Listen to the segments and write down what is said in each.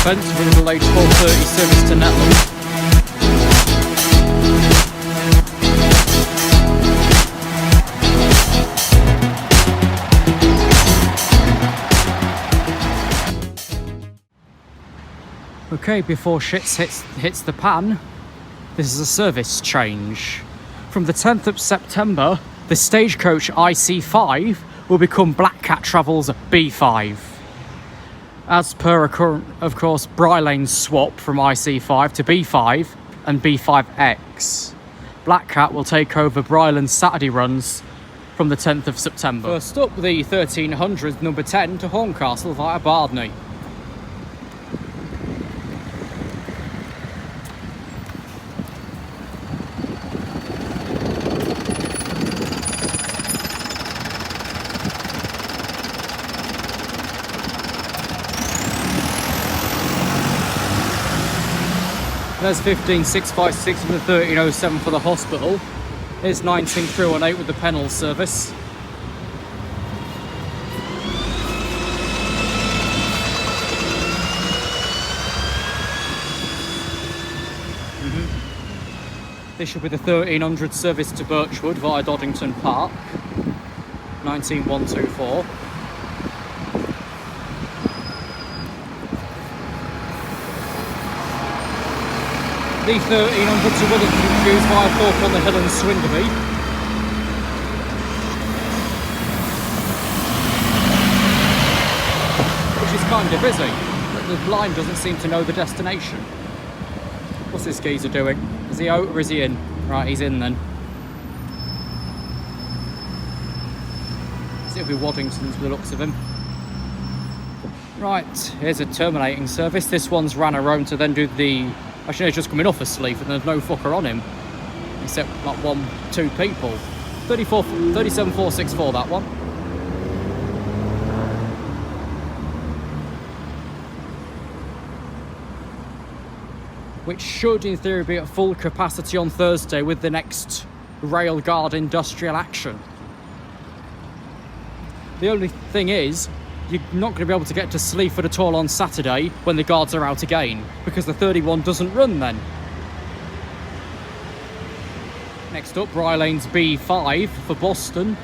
Spence running the late 12:30 service to Netland. Okay, before shit hits the pan, this is a service change. From the 10th of September, the Stagecoach IC5 will become Black Cat Travel's B5. As per a current, of course, Bry Lane's swap from IC5 to B5 and B5X. Black Cat will take over Bry Lane's Saturday runs from the 10th of September. First up, the 1300 number 10 to Horncastle via Bardney. There's 15656 and the 1307 for the hospital. Here's 19318 with the Pennell service. This should be the 1300 service to Birchwood via Doddington Park. 19124. The 1300 to Wellington Fuse via Thorpe on the Hill and Swinderby. Which is kind of busy, but the line doesn't seem to know the destination. What's this geezer doing? Is he out or is he in? Right, he's in then. It'll be Waddington's with the looks of him. Right, here's a terminating service. This one's ran around to then do the... Actually, he's just coming off asleep and there's no fucker on him. Except like 1-2 people. 37464, that one. Which should, in theory, be at full capacity on Thursday with the next Railguard industrial action. The only thing is, you're not going to be able to get to Sleaford at all on Saturday when the guards are out again, because the 31 doesn't run then. Next up, Bry Lane's B5 for Boston.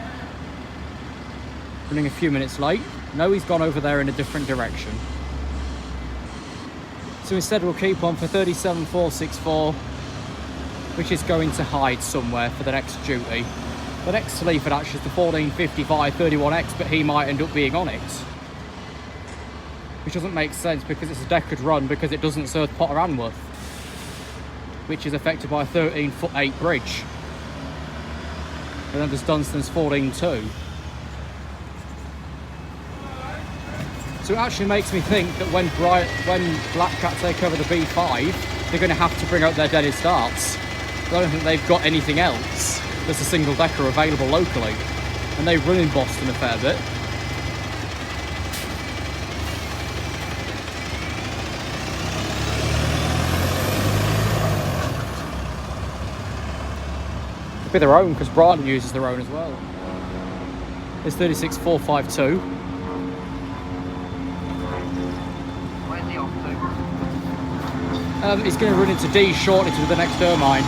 Running a few minutes late. No, he's gone over there in a different direction. So instead we'll keep on for 37464, which is going to hide somewhere for the next duty. The next Sleaford actually is the 1455 31X, but he might end up being on it. Which doesn't make sense because it's a Deckard run, because it doesn't serve Potter Anworth, which is affected by a 13'8" bridge. And then there's Dunstan's 14'2". So it actually makes me think that when Black Cat take over the B5, they're going to have to bring out their Denny starts. I don't think they've got anything else that's a single decker available locally. And they run in Boston a fair bit. It'll be their own, because Brighton uses their own as well. It's 36452. He's going to run into D shortly to the next Ermine,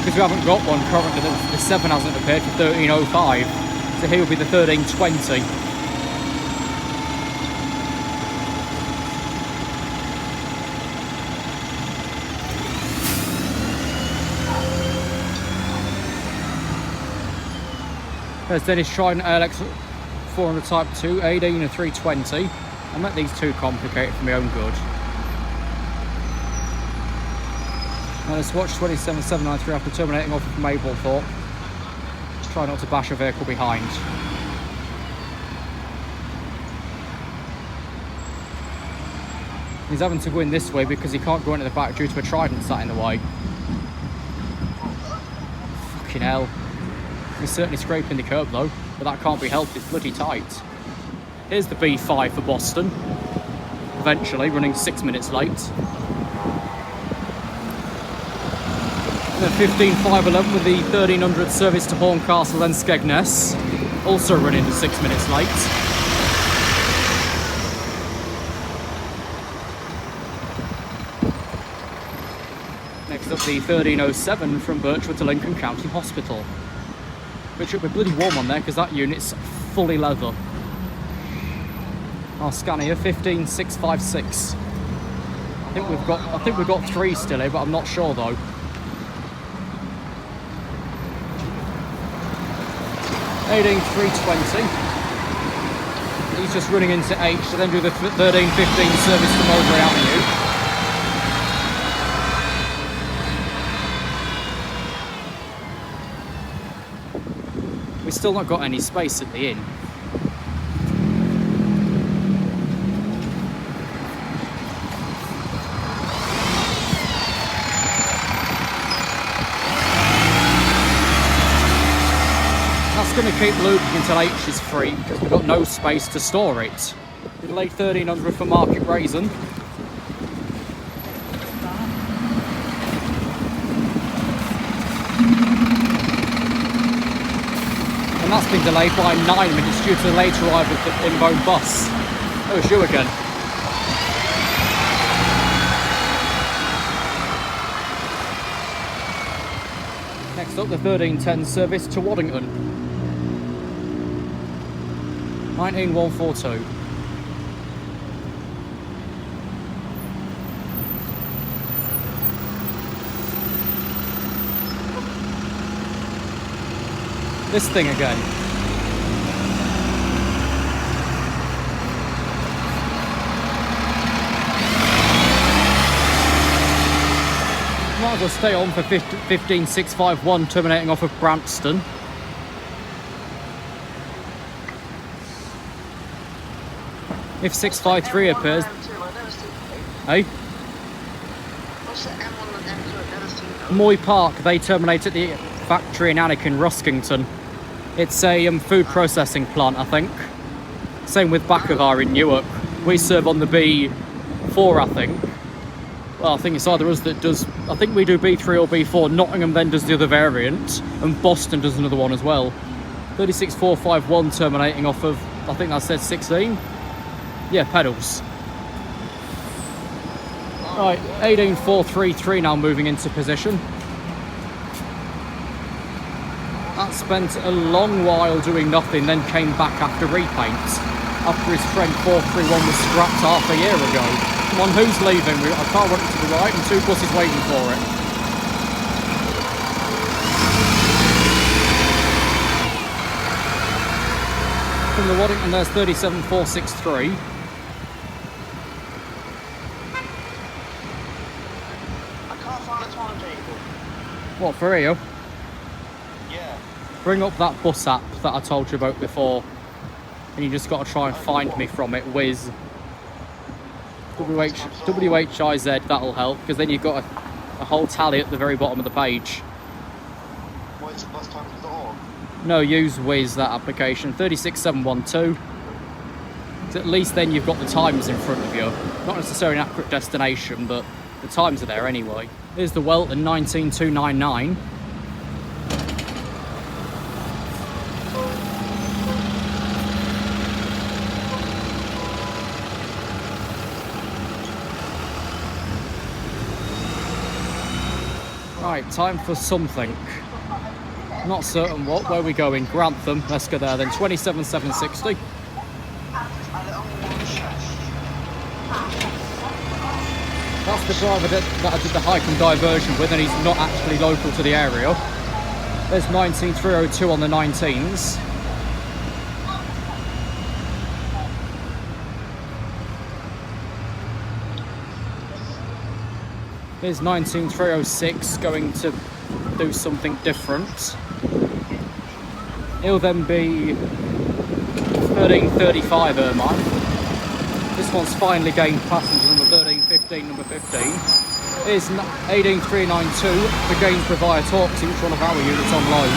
because we haven't got one currently. The 7 hasn't appeared for 1305, so he will be the 1320. There's Dennis Trident ALX 400 Type 2, 18 and 320. I met these too complicated for my own good. And a Swatch 27793 after terminating off from Mablethorpe. Just try not to bash a vehicle behind. He's having to go in this way because he can't go into the back due to a Trident sat in the way. Fucking hell. He's certainly scraping the curb though, but that can't be helped, it's bloody tight. Here's the B5 for Boston. Eventually, running 6 minutes late. And then 15511 with the 1300 service to Horncastle and Skegness. Also running 6 minutes late. picks up the 1307 from Birchwood to Lincoln County Hospital. Which will be bloody warm on there because that unit's fully leather. I'll scan here, 15656. I think we've got 3 still here, but I'm not sure though. 18320. He's just running into H to then do the 1315 service to Mulberry Avenue. We've still not got any space at the inn. That's going to keep looping until H is free because we've got no space to store it. We delayed 1300 for Market Raisin. And that's been delayed by 9 minutes due to the late arrival of the inbound bus. Oh, it's you again. Next up, the 1310 service to Waddington. 19142. This thing again. Might as well stay on for 15651 terminating off of Branston. If 653 appears, hey? Moy Park, they terminate at the factory in Anakin, Ruskington. It's a food processing plant, I think. Same with Bakovar in Newark. We serve on the B4, I think. Well, I think it's either us that does, I think we do B3 or B4. Nottingham then does the other variant, and Boston does another one as well. 36451 terminating off of, I think that said 16. Yeah, pedals. Right, 18433 now moving into position. That spent a long while doing nothing, then came back after repaint. After his friend 431 was scrapped half a year ago. Come on, who's leaving? We've got a car running to the right and 2 buses waiting for it. From the Waddington, there's 37463. What, for real? Yeah. Bring up that bus app that I told you about before, and you just got to try and find me from it. Whiz. WHIZ, that'll help, because then you've got a whole tally at the very bottom of the page. What is bustimes.org? No, use Whiz, that application. 36712. So at least then you've got the times in front of you. Not necessarily an accurate destination, but the times are there anyway. Here's the Welton 19299. Right, time for something. Not certain what. Where are we going? Grantham. Let's go there then. 27760. That's the driver that I did the hike and diversion with, and he's not actually local to the area. There's 19302 on the 19s. Here's 19306 going to do something different. It'll then be 1335 Ermine. This one's finally gained passenger number 1315, number 15. Here's 18392 for Gainsborough via Torquay, which one of our units on loan.